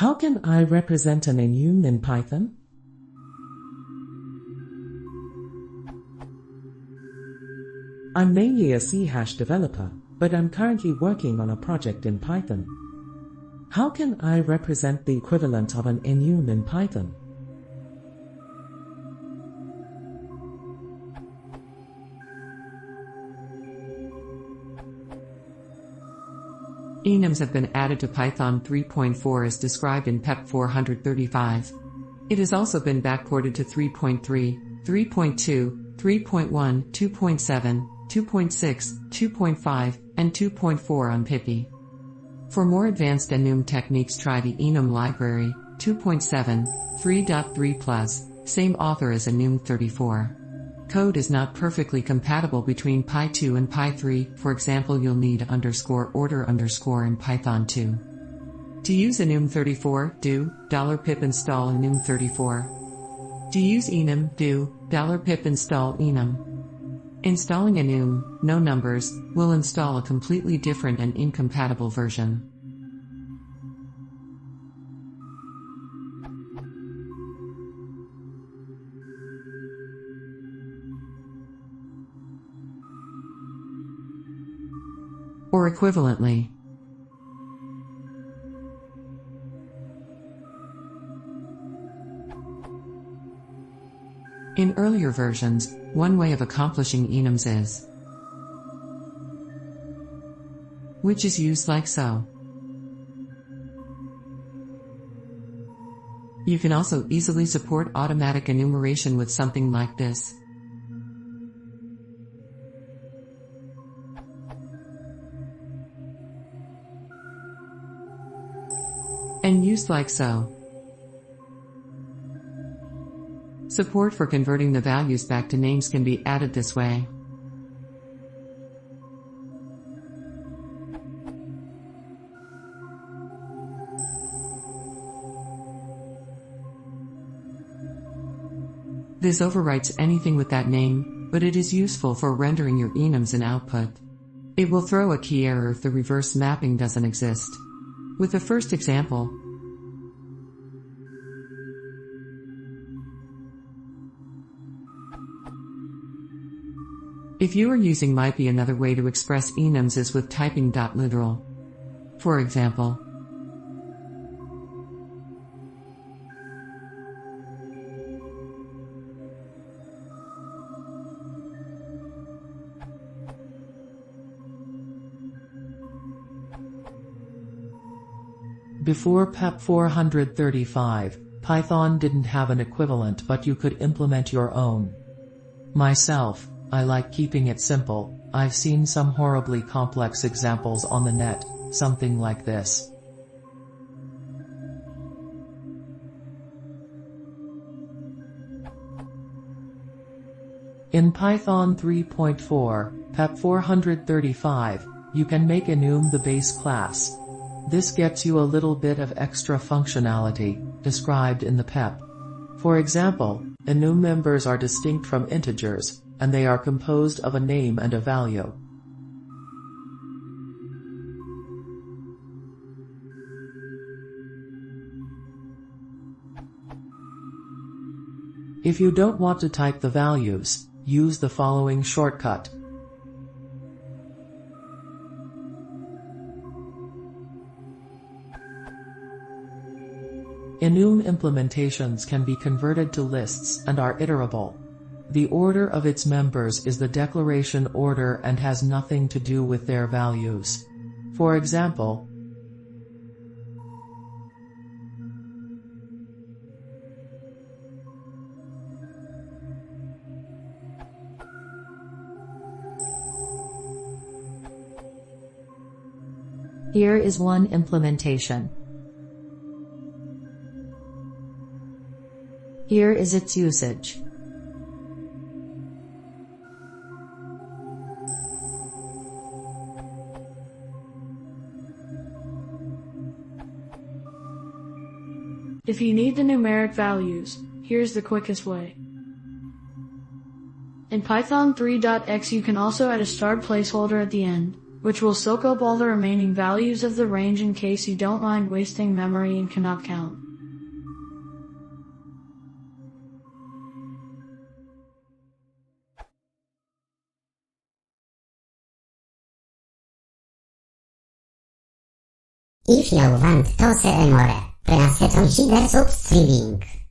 How can I represent an enum in Python? I'm mainly a C# developer, but I'm currently working on a project in Python. How can I represent the equivalent of an enum in Python? Enums have been added to Python 3.4 as described in PEP 435. It has also been backported to 3.3, 3.2, 3.1, 2.7, 2.6, 2.5, and 2.4 on Pippi. For more advanced enum techniques, try the Enum library, 2.7, 3.3+, same author as enum 34. Code is not perfectly compatible between Py2 and Py3, for example you'll need _order_ in Python 2. To use enum 34, do $pip install enum 34. To use enum, do $pip install enum. Installing enum, no numbers, will install a completely different and incompatible version. Or equivalently. In earlier versions, one way of accomplishing enums is, which is used like so. You can also easily support automatic enumeration with something like this. And used like so. Support for converting the values back to names can be added this way. This overwrites anything with that name, but it is useful for rendering your enums in output. It will throw a key error if the reverse mapping doesn't exist. With the first example, if you are using MIPI, another way to express enums is with typing .literal. For example, Before PEP 435, Python didn't have an equivalent, but you could implement your own. Myself, I like keeping it simple. I've seen some horribly complex examples on the net, something like this. In Python 3.4, PEP 435, you can make enum the base class. This gets you a little bit of extra functionality, described in the PEP. For example, enum members are distinct from integers, and they are composed of a name and a value. If you don't want to type the values, use the following shortcut. Enum implementations can be converted to lists and are iterable. The order of its members is the declaration order and has nothing to do with their values. For example, here is one implementation. Here is its usage. If you need the numeric values, here's the quickest way. In Python 3.x you can also add a start placeholder at the end. which will soak up all the remaining values of the range in case you don't mind wasting memory and cannot count. If you want to see more, press consider subscribing.